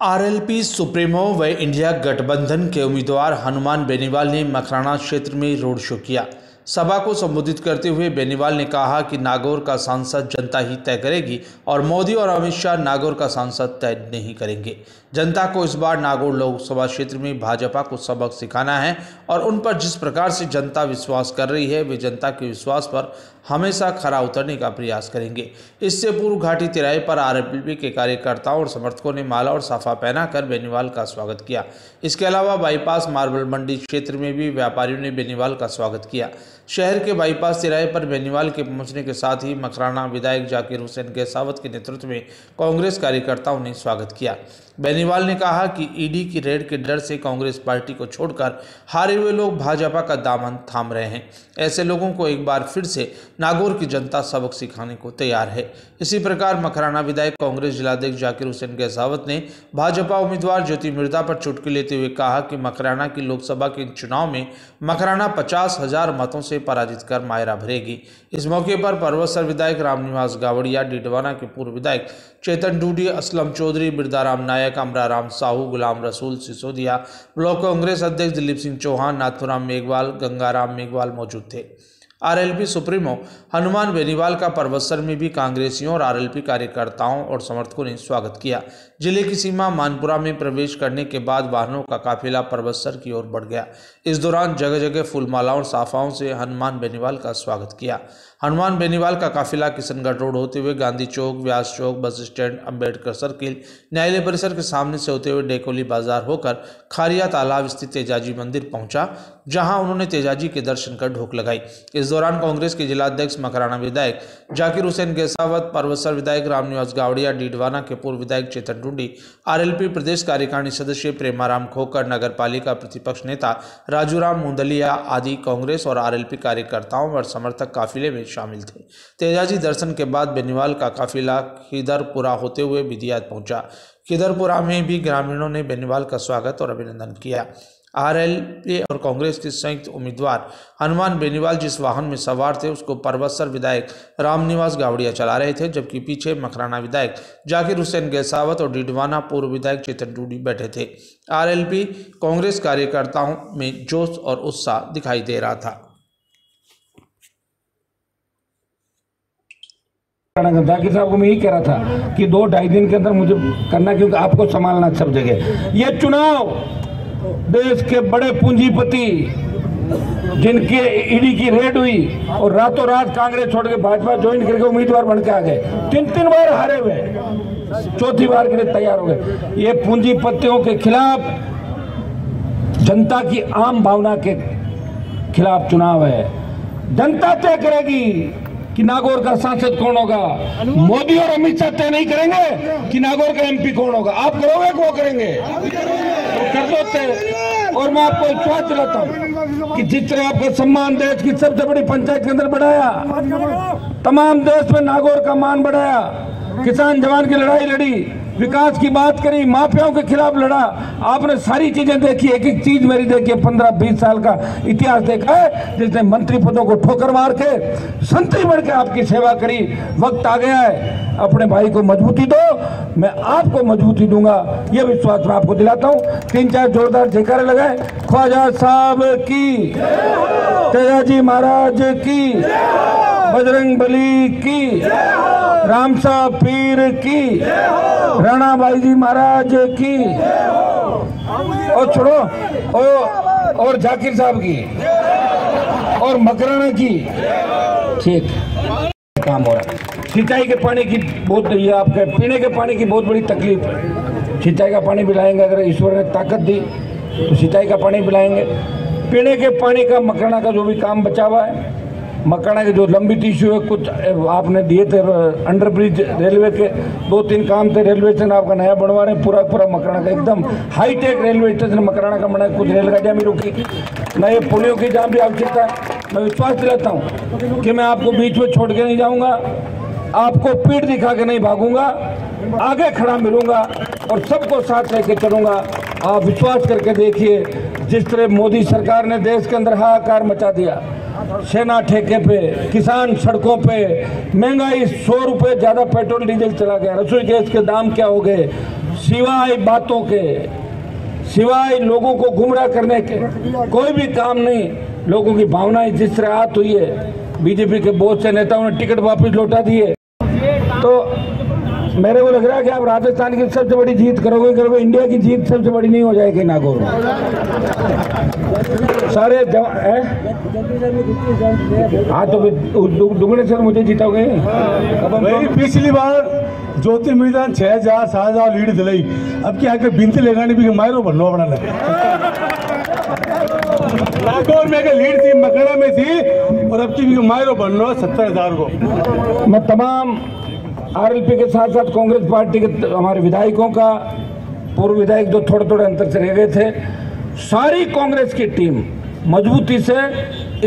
RLP supremo व India गठबंधन के उम्मीदवार हनुमान बेनीवाल ने मकराना क्षेत्र में रोड शो किया। सभा को संबोधित करते हुए बेनीवाल ने कहा कि नागौर का सांसद जनता ही तय करेगी और मोदी और अमित शाह नागौर का सांसद तय नहीं करेंगे। जनता को इस बार नागौर लोकसभा क्षेत्र में भाजपा को सबक सिखाना है और उन पर जिस प्रकार से जनता विश्वास कर रही है वे जनता के विश्वास पर हमेशा खरा उतरने का प्रयास करेंगे। इससे पूर्व घाटी तिराहे पर आरएलपी के कार्यकर्ताओं और समर्थकों ने माला और साफा पहनाकर बेनीवाल का स्वागत किया। इसके अलावा बाईपास मार्बल मंडी क्षेत्र में भी व्यापारियों ने बेनीवाल का स्वागत किया। शहर के बाईपास तिराहे पर बेनीवाल के पहुंचने के साथ ही मकराना विधायक जाकिर हुसैन गहसावत के नेतृत्व में कांग्रेस कार्यकर्ताओं ने स्वागत किया। बेनीवाल ने कहा कि ईडी की रेड के डर से कांग्रेस पार्टी को छोड़कर हारे हुए लोग भाजपा का दामन थाम रहे हैं। ऐसे लोगों को एक बार फिर से नागौर की जनता सबक सिखाने को तैयार है। इसी प्रकार मकराना विधायक कांग्रेस जिलाध्यक्ष जाकिर हुसैन गहसावत ने भाजपा उम्मीदवार ज्योति मिर्धा पर चुटकी लेते हुए कहा कि मकराना की लोकसभा के चुनाव में मकराना 50,000 मतों से पराजित कर मायरा भरेगी। इस मौके पर परवसर विधायक रामनिवास गावड़िया, डीडवाना के पूर्व विधायक चेतन डूडी, असलम चौधरी, बिरदाराम नायक, अमराराम साहू, गुलाम रसूल सिसोदिया, ब्लॉक कांग्रेस अध्यक्ष दिलीप सिंह चौहान, नाथुराम मेघवाल, गंगाराम मेघवाल मौजूद थे। आरएलपी सुप्रीमो हनुमान बेनीवाल का परवसर में भी कांग्रेसियों और आरएलपी कार्यकर्ताओं और समर्थकों ने स्वागत किया। जिले की सीमा मानपुरा में प्रवेश करने के बाद वाहनों का काफिला परवसर की ओर बढ़ गया। इस दौरान जगह जगह फूलमालाओं और साफाओं से हनुमान बेनीवाल का स्वागत किया। हनुमान बेनीवाल का काफिला किशनगढ़ रोड होते हुए गांधी चौक, व्यास चौक, बस स्टैंड, अंबेडकर सर्किल, न्यायालय परिसर के सामने से होते हुए डेकोली बाजार होकर खारिया तालाब स्थित तेजाजी मंदिर पहुंचा, जहां उन्होंने तेजाजी के दर्शन कर ढोक लगाई। इस दौरान कांग्रेस के जिलाध्यक्ष मकराना विधायक जाकिर हुसैन गहसावत, परवसर विधायक रामनिवास गावड़िया, डीडवाना के पूर्व विधायक चेतन डूडी, आरएलपी प्रदेश कार्यकारिणी सदस्य प्रेमाराम खोकर, नगर पालिका प्रतिपक्ष नेता राजूराम मुंदलिया आदि कांग्रेस और आरएलपी कार्यकर्ताओं और समर्थक काफिले में शामिल थे। तेजाजी दर्शन के बाद बेनीवाल का काफिला खिदरपुरा होते हुए बिदियात पहुंचा। खिदरपुरा में भी ग्रामीणों ने बेनीवाल का स्वागत और अभिनंदन किया। आरएलपी और कांग्रेस के संयुक्त उम्मीदवार हनुमान बेनीवाल जिस वाहन में सवार थे उसको परवसर विधायक रामनिवास गावड़िया चला रहे थे, जबकि पीछे मकराना विधायक जाकिर हुसैन गहसावत और डीडवाना पूर्व विधायक चेतन डूडी बैठे थे। आरएलपी कांग्रेस कार्यकर्ताओं में जोश और उत्साह दिखाई दे रहा था। जाकिर साहब को मैं यही कह रहा था कि 2-2.5 दिन के अंदर मुझे करना, क्योंकि आपको संभालना सब जगह। ये चुनाव देश के बड़े पूंजीपति जिनके ईडी की रेड हुई और रातों रात कांग्रेस छोड़ के भाजपा ज्वाइन करके उम्मीदवार बन के आ गए, 3 बार हारे हुए, 4थी बार के लिए तैयार हो गए। ये पूंजीपतियों के खिलाफ, जनता की आम भावना के खिलाफ चुनाव है। जनता तय करेगी कि नागौर का सांसद कौन होगा। मोदी और अमित शाह तय नहीं करेंगे कि नागौर का एमपी कौन होगा। आप करोगे वो करेंगे, तो कर दो तय। और मैं आपको विश्वास दिलाता हूँ कि जिस तरह आपका सम्मान देश की सबसे बड़ी पंचायत के अंदर बढ़ाया, तमाम देश में नागौर का मान बढ़ाया, किसान जवान की लड़ाई लड़ी, विकास की बात करी, माफियाओं के खिलाफ लड़ा, आपने सारी चीजें देखी, एक एक चीज मेरी देखी है। 15-20 साल का इतिहास देखा है, जिसने मंत्री पदों को ठोकर मार के संतरी बढ़ के आपकी सेवा करी। वक्त आ गया है, अपने भाई को मजबूती दो, मैं आपको मजबूती दूंगा, ये विश्वास मैं आपको दिलाता हूँ। 3-4 जोरदार जयकारे लगाए। ख्वाजा साहब की, तेजाजी महाराज की, बजरंग बली की, रामसा पीर की, राणा भाई जी महाराज की, और छोड़ो और जाकिर साहब की और मकराना की। ठीक काम हो रहा है। सिंचाई के पानी की बहुत, ये आपके पीने के पानी की बहुत बड़ी तकलीफ है। सिंचाई का पानी पिलाएंगे, अगर ईश्वर ने ताकत दी तो सिंचाई का पानी पिलाएंगे। पीने के पानी का मकराना का जो भी काम बचा हुआ है, मकराना के जो लंबित इशू है, कुछ आपने दिए थे अंडर ब्रिज रेलवे के 2-3 काम थे। रेलवे स्टेशन आपका नया बनवा रहे हैं, पूरा मकराना का एकदम हाईटेक रेलवे स्टेशन मकराना का बना है। कुछ रेलगाड़ियाँ भी रुकी, नए पुलियों की जहाँ भी आवश्यकता है। मैं विश्वास दिलाता हूँ कि मैं आपको बीच में छोड़ के नहीं जाऊँगा, आपको पीठ दिखा के नहीं भागूंगा, आगे खड़ा मिलूंगा और सबको साथ लेके चलूंगा। आप विश्वास करके देखिए, जिस तरह मोदी सरकार ने देश के अंदर हाहाकार मचा दिया, सेना ठेके पे, किसान सड़कों पे, महंगाई 100 रुपए ज्यादा पेट्रोल डीजल चला गया, रसोई गैस के दाम क्या हो गए, सिवाय बातों के, सिवाय लोगों को गुमराह करने के कोई भी काम नहीं। लोगों की भावनाएं जिस तरह आहत हुई है, बीजेपी के बहुत से नेताओं ने टिकट वापस लौटा दिए, तो मेरे को लग रहा है कि आप राजस्थान की सबसे बड़ी जीत करोगे, इंडिया की जीत सबसे बड़ी नहीं हो जाएगी नागौर में। सारे हाँ तो दुगने से मुझे जीतोगे। पिछली बार ज्योति मैदान 6000 7000 लीड दिलाई, अब क्या आगे बिनती लगाने भी मायरो बनना पड़ा नागौर में लीड थी, मकड़ा में थी, और अब की भी मायरो बनना 70,000 को। मैं तमाम आरएलपी के साथ साथ कांग्रेस पार्टी के हमारे विधायकों का, पूर्व विधायक जो थोड़े थोड़े अंतर से रह गए थे, सारी कांग्रेस की टीम मजबूती से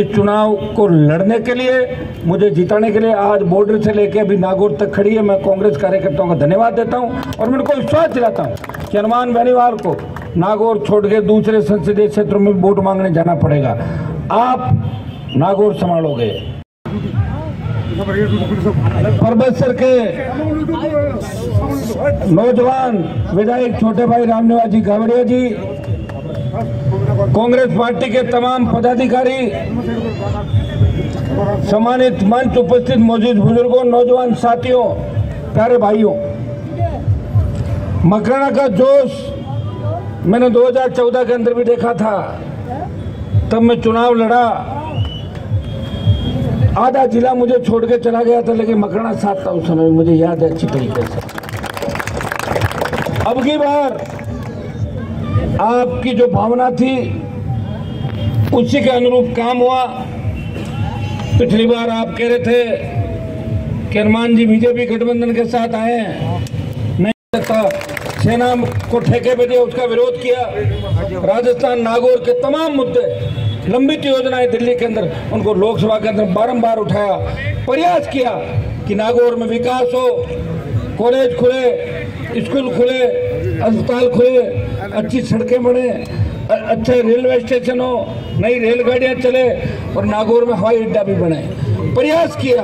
इस चुनाव को लड़ने के लिए, मुझे जिताने के लिए आज बॉर्डर से लेकर अभी नागौर तक खड़ी है। मैं कांग्रेस कार्यकर्ताओं का धन्यवाद देता हूं और मैं उनको विश्वास दिलाता हूं कि हनुमान बेनीवाल को नागौर छोड़ के दूसरे संसदीय क्षेत्रों में वोट मांगने जाना पड़ेगा। आप नागौर संभालोगे। परबतसर के नौजवान विधायक छोटे भाई रामनिवास जी गावड़िया जी, कांग्रेस पार्टी के तमाम पदाधिकारी, सम्मानित मंच उपस्थित मौजूद बुजुर्गों, नौजवान साथियों, प्यारे भाइयों, मकराना का जोश मैंने 2014 के अंदर भी देखा था। तब मैं चुनाव लड़ा, आधा जिला मुझे छोड़ के चला गया था, लेकिन मकराना साथ था उस समय, मुझे याद है अच्छी तरीके से। अब की बार आपकी जो भावना थी उसी के अनुरूप काम हुआ। पिछली बार आप कह रहे थे कि हनुमान जी बीजेपी गठबंधन के साथ आए हैं, नहीं सकता, सेना को ठेके पे दिया, उसका विरोध किया। राजस्थान नागौर के तमाम मुद्दे, लंबित योजनाएं दिल्ली के अंदर, उनको लोकसभा के अंदर बारंबार उठाया, प्रयास किया कि नागौर में विकास हो, कॉलेज खुले, स्कूल खुले, अस्पताल खुले, अच्छी सड़कें बने, अच्छे रेलवे स्टेशन हो, नई रेलगाड़ियां चले और नागौर में हवाई अड्डा भी बने। प्रयास किया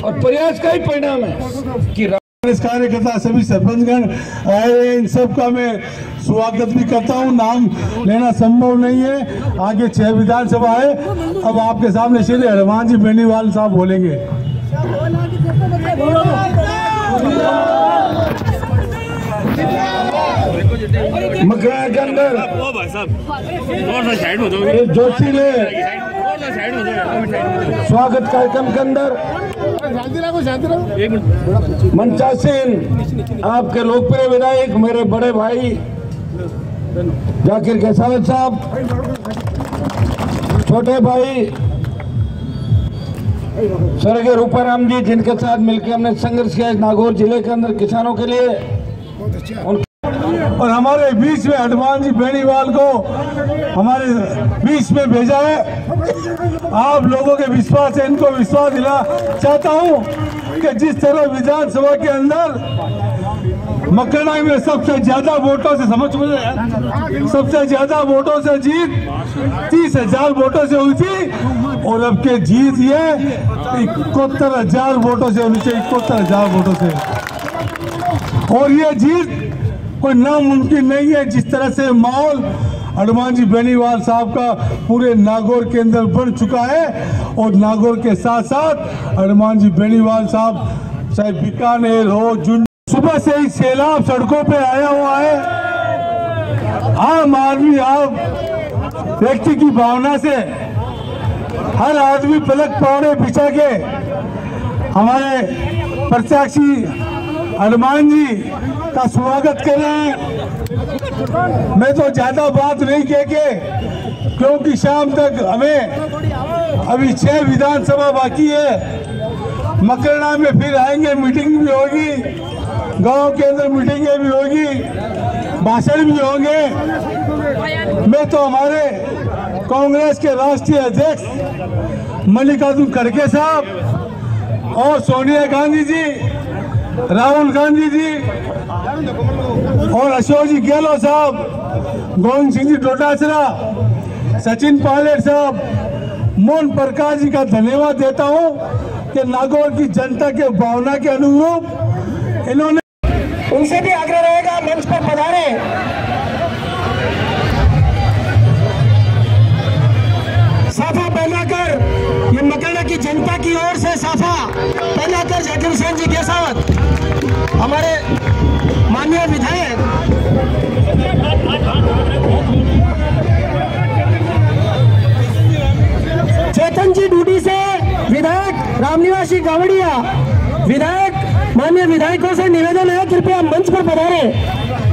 और प्रयास का ही परिणाम है कि इस कार्यकर्ता सभी सरपंचगण आए, इन सब का मैं स्वागत भी करता हूं। नाम लेना संभव नहीं है, आगे 6 विधानसभा है। अब आपके सामने श्री हनुमान जी बेनीवाल साहब बोलेंगे। मकराना के अंदर जोशीले स्वागत कार्यक्रम के अंदर मंचासीन आपके लोकप्रिय विधायक मेरे बड़े भाई जाकिर कैसावत साहब, छोटे भाई स्वर्गीय रूपाराम जी, जिनके साथ मिलकर हमने संघर्ष किया नागौर जिले के अंदर किसानों के लिए, और हमारे बीच में हनुमान जी बेनीवाल को हमारे बीच में भेजा है। आप लोगों के विश्वास है, इनको विश्वास दिला चाहता हूं कि जिस तरह विधानसभा के अंदर मकराना में सबसे ज्यादा वोटों से, समझ में सबसे ज्यादा वोटों से जीत 30,000 वोटों से हुई थी, और अब के जीत ये 71,000 वोटों से होनी चाहिए, 71,000 वोटों से। और ये जीत कोई नामुमकिन नहीं है। जिस तरह से माहौल हनुमान जी बेनीवाल साहब का पूरे नागौर के अंदर बन चुका है, और नागौर के साथ साथ हनुमान जी बेनीवाल साहब चाहे बीकानेर हो, सुबह से ही सैलाब सड़कों पे आया हुआ है। आम आदमी, आप व्यक्ति की भावना से हर आदमी पलक पौड़े बिछा के हमारे प्रत्याशी हनुमान जी का स्वागत कर रहे हैं। मैं तो ज्यादा बात नहीं कह के, क्योंकि शाम तक हमें अभी 6 विधानसभा बाकी है। मकराना में फिर आएंगे, मीटिंग भी होगी, गांव के अंदर मीटिंगें भी होगी, भाषण भी होंगे। मैं तो हमारे कांग्रेस के राष्ट्रीय अध्यक्ष मल्लिकार्जुन खड़गे साहब और सोनिया गांधी जी, राहुल गांधी जी और अशोक जी गहलोत साहब, गोविंद सिंह जी डोटासरा, सचिन पायलट साहब, मोहन प्रकाश जी का धन्यवाद देता हूं कि नागौर की जनता के भावना के अनुरूप इन्होंने, उनसे भी आग्रह रहेगा मंच पर साफा पहनाकर, ये मकराना की जनता की ओर से साफा पहनाकर जाकिर हुसैन जी के साथ हमारे माननीय विधायक चेतन जी डूडी से विधायक रामनिवासी गावड़िया, विधायक माननीय विधायकों से निवेदन है कृपया मंच पर पधारें।